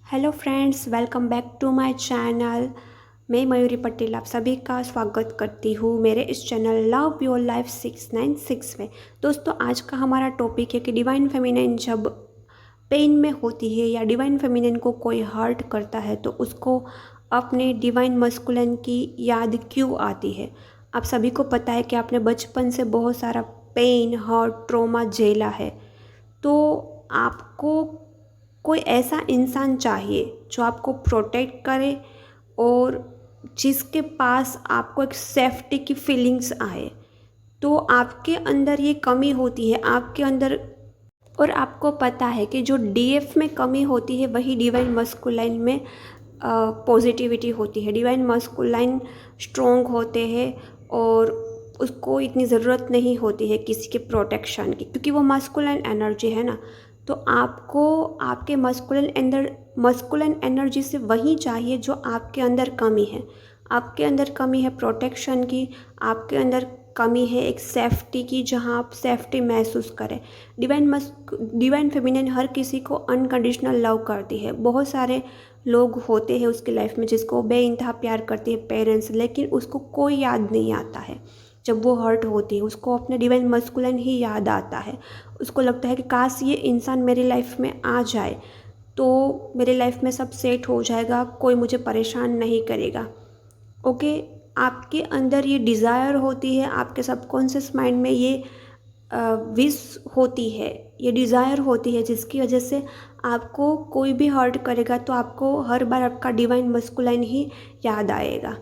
Hello friends, welcome back to my channel. मैं मयूरी पटेल आप सभी का स्वागत करती हूँ मेरे इस चैनल लव योर लाइफ 696 में। दोस्तों, आज का हमारा टॉपिक है कि डिवाइन फेमिनिन जब पेन में होती है या डिवाइन फेमिनिन को कोई हर्ट करता है तो उसको अपने डिवाइन मस्कुलिन की याद क्यों आती है। आप सभी को पता है कि आपने बचपन से बहुत सारा पेन, हर्ट, ट्रॉमा झेला है, तो आपको कोई ऐसा इंसान चाहिए जो आपको प्रोटेक्ट करे और जिसके पास आपको एक सेफ्टी की फीलिंग्स आए। तो आपके अंदर ये कमी होती है आपके अंदर, और आपको पता है कि जो डीएफ में कमी होती है वही डिवाइन मस्कुलाइन में पॉजिटिविटी होती है। डिवाइन मस्कुलाइन स्ट्रॉन्ग होते हैं और उसको इतनी ज़रूरत नहीं होती है किसी के प्रोटेक्शन की, क्योंकि वो मस्कुलाइन एनर्जी है ना। तो आपको आपके मस्कुलाइन एनर्जी से वही चाहिए जो आपके अंदर कमी है। आपके अंदर कमी है प्रोटेक्शन की, आपके अंदर कमी है एक सेफ्टी की, जहाँ आप सेफ्टी महसूस करें। डिवाइन फेमिनिन हर किसी को अनकंडीशनल लव करती है। बहुत सारे लोग होते हैं उसकी लाइफ में जिसको बेइंतहा प्यार करती है पेरेंट्स, लेकिन उसको कोई याद नहीं आता है। जब वो हर्ट होती है उसको अपने डिवाइन मस्कुलिन ही याद आता है। उसको लगता है कि काश ये इंसान मेरी लाइफ में आ जाए तो मेरी लाइफ में सब सेट हो जाएगा, कोई मुझे परेशान नहीं करेगा। ओके, आपके अंदर ये डिज़ायर होती है, आपके सबकॉन्शियस माइंड में ये विश होती है, ये डिज़ायर होती है, जिसकी वजह से आपको कोई भी हर्ट करेगा तो आपको हर बार आपका डिवाइन मस्कुलाइन ही याद आएगा।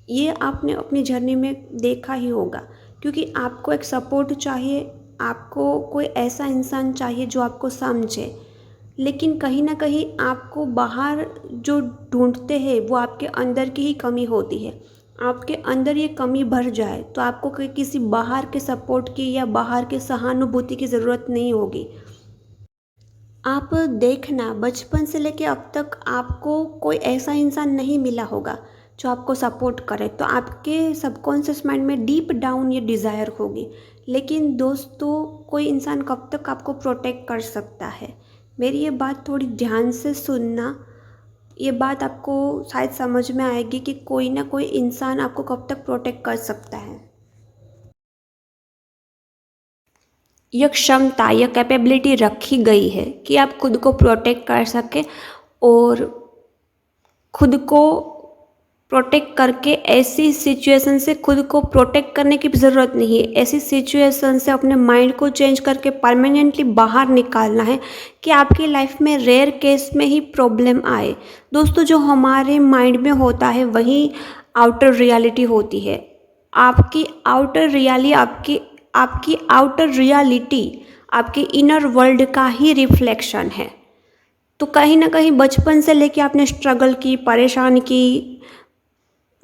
ये आपने अपनी जर्नी में देखा ही होगा, क्योंकि आपको एक सपोर्ट चाहिए, आपको कोई ऐसा इंसान चाहिए जो आपको समझे। लेकिन कहीं ना कहीं आपको बाहर जो ढूंढते हैं वो आपके अंदर की ही कमी होती है। आपके अंदर ये कमी भर जाए तो आपको किसी बाहर के सपोर्ट की या बाहर के सहानुभूति की ज़रूरत नहीं होगी। आप देखना, बचपन से लेके अब तक आपको कोई ऐसा इंसान नहीं मिला होगा जो आपको सपोर्ट करे, तो आपके सबकॉन्शियस माइंड में डीप डाउन ये डिज़ायर होगी। लेकिन दोस्तों, कोई इंसान कब तक आपको प्रोटेक्ट कर सकता है? मेरी ये बात थोड़ी ध्यान से सुनना। ये बात आपको शायद समझ में आएगी कि कोई ना कोई इंसान आपको कब तक प्रोटेक्ट कर सकता है। यह क्षमता, यह कैपेबिलिटी रखी गई है कि आप खुद को प्रोटेक्ट कर सके और खुद को प्रोटेक्ट करके ऐसी सिचुएशन से खुद को प्रोटेक्ट करने की ज़रूरत नहीं है। ऐसी सिचुएशन से अपने माइंड को चेंज करके परमानेंटली बाहर निकालना है कि आपकी लाइफ में रेयर केस में ही प्रॉब्लम आए। दोस्तों, जो हमारे माइंड में होता है वही आउटर रियलिटी होती है। आपकी आउटर रियलिटी आपकी आउटर रियलिटी आपके इनर वर्ल्ड का ही रिफ्लेक्शन है। तो कहीं ना कहीं बचपन से लेके आपने स्ट्रगल की, परेशान की,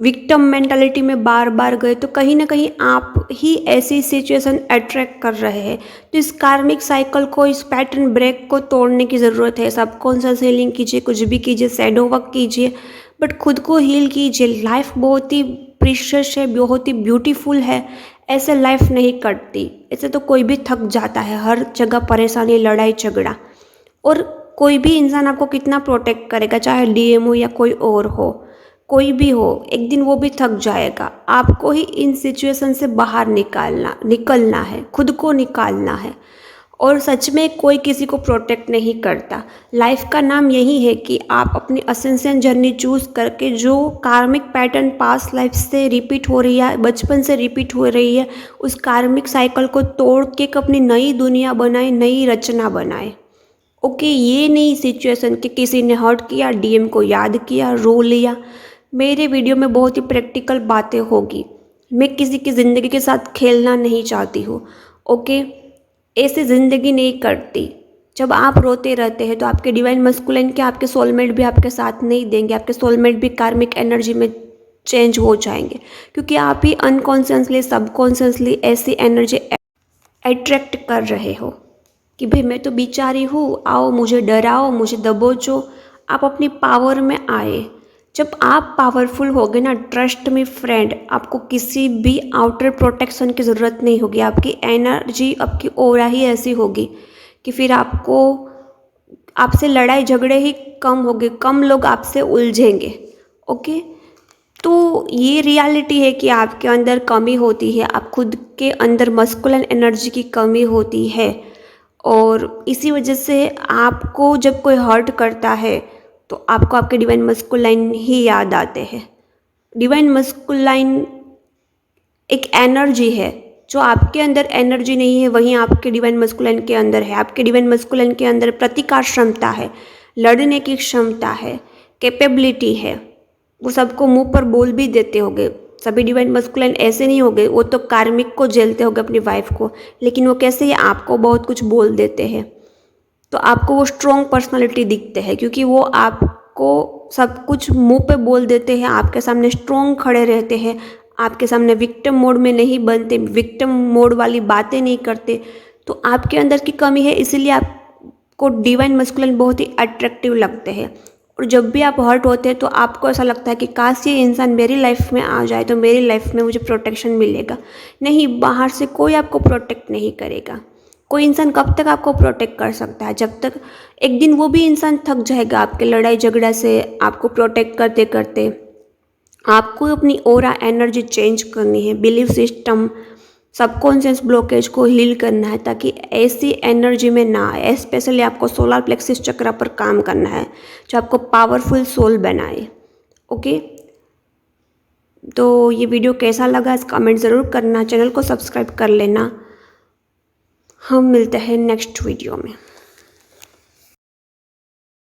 विक्टिम मेंटालिटी में बार बार गए, तो कहीं ना कहीं आप ही ऐसी सिचुएशन अट्रैक्ट कर रहे हैं। तो इस कार्मिक साइकिल को, इस पैटर्न ब्रेक को तोड़ने की ज़रूरत है। सबकॉन्शियस हीलिंग कीजिए, कुछ भी कीजिए, शैडो वर्क कीजिए, बट खुद को हील कीजिए। लाइफ बहुत ही प्रीशियस है, बहुत ही ब्यूटीफुल है। ऐसे लाइफ नहीं कटती, ऐसे तो कोई भी थक जाता है। हर जगह परेशानी, लड़ाई झगड़ा, और कोई भी इंसान आपको कितना प्रोटेक्ट करेगा, चाहे डीएम हो या कोई और हो, कोई भी हो, एक दिन वो भी थक जाएगा। आपको ही इन सिचुएशन से बाहर निकलना है, खुद को निकालना है। और सच में कोई किसी को प्रोटेक्ट नहीं करता। लाइफ का नाम यही है कि आप अपनी असेंशियल जर्नी चूज़ करके जो कार्मिक पैटर्न पास्ट लाइफ से रिपीट हो रही है, बचपन से रिपीट हो रही है, उस कार्मिक साइकिल को तोड़ के एक अपनी नई दुनिया बनाए, नई रचना बनाए। ओके, ये नहीं सिचुएशन कि किसी ने हर्ट किया, डीएम को याद किया, रो लिया। मेरे वीडियो में बहुत ही प्रैक्टिकल बातें होगी। मैं किसी की ज़िंदगी के साथ खेलना नहीं चाहती हूँ। ओके, ऐसे ज़िंदगी नहीं करती। जब आप रोते रहते हैं तो आपके डिवाइन मस्कुलिन के आपके सोलमेट भी आपके साथ नहीं देंगे। आपके सोलमेट भी कार्मिक एनर्जी में चेंज हो जाएंगे, क्योंकि आप ही अनकॉन्शियसली, सबकॉन्शियसली ऐसी एनर्जी अट्रैक्ट कर रहे हो कि भाई मैं तो बेचारी हूँ, आओ मुझे डराओ, मुझे दबोचो। आप अपनी पावर में आए। जब आप पावरफुल होगे ना, ट्रस्ट में फ्रेंड, आपको किसी भी आउटर प्रोटेक्शन की ज़रूरत नहीं होगी। आपकी एनर्जी, आपकी ऑरा ही ऐसी होगी कि फिर आपको आपसे लड़ाई झगड़े ही कम होंगे, कम लोग आपसे उलझेंगे। ओके, तो ये रियलिटी है कि आपके अंदर कमी होती है, आप खुद के अंदर मस्कुलिन एनर्जी की कमी होती है और इसी वजह से आपको जब कोई हर्ट करता है तो आपको आपके डिवाइन मस्कुलाइन ही याद आते हैं। डिवाइन मस्कुलाइन एक एनर्जी है, जो आपके अंदर एनर्जी नहीं है वहीं आपके डिवाइन मस्कुलाइन के अंदर है। आपके डिवाइन मस्कुलाइन के अंदर प्रतिकार क्षमता है, लड़ने की क्षमता है, कैपेबिलिटी है। वो सबको मुंह पर बोल भी देते होंगे। सभी डिवाइन मस्कुलाइन ऐसे नहीं होंगे, वो तो कार्मिक को झेलते होंगे अपनी वाइफ को, लेकिन वो कैसे है आपको बहुत कुछ बोल देते हैं। तो आपको वो स्ट्रॉन्ग पर्सनालिटी दिखते हैं क्योंकि वो आपको सब कुछ मुंह पे बोल देते हैं, आपके सामने स्ट्रॉन्ग खड़े रहते हैं, आपके सामने विक्टिम मोड में नहीं बनते, विक्टिम मोड वाली बातें नहीं करते। तो आपके अंदर की कमी है, इसीलिए आपको डिवाइन मस्कुलिन बहुत ही अट्रैक्टिव लगते हैं। और जब भी आप हर्ट होते हैं तो आपको ऐसा लगता है कि काश ये इंसान मेरी लाइफ में आ जाए तो मेरी लाइफ में मुझे प्रोटेक्शन मिलेगा। नहीं, बाहर से कोई आपको प्रोटेक्ट नहीं करेगा। कोई इंसान कब तक आपको प्रोटेक्ट कर सकता है? जब तक एक दिन वो भी इंसान थक जाएगा आपके लड़ाई झगड़ा से, आपको प्रोटेक्ट करते करते। आपको अपनी ऑरा एनर्जी चेंज करनी है, बिलीफ सिस्टम, सबकॉन्शियस ब्लॉकेज को हील करना है ताकि ऐसी एनर्जी में ना आए। स्पेशली आपको सोलर प्लेक्सिस चक्र पर काम करना है जो आपको पावरफुल सोल बनाए। ओके, तो ये वीडियो कैसा लगा इस कमेंट ज़रूर करना, चैनल को सब्सक्राइब कर लेना। हम मिलते हैं नेक्स्ट वीडियो में।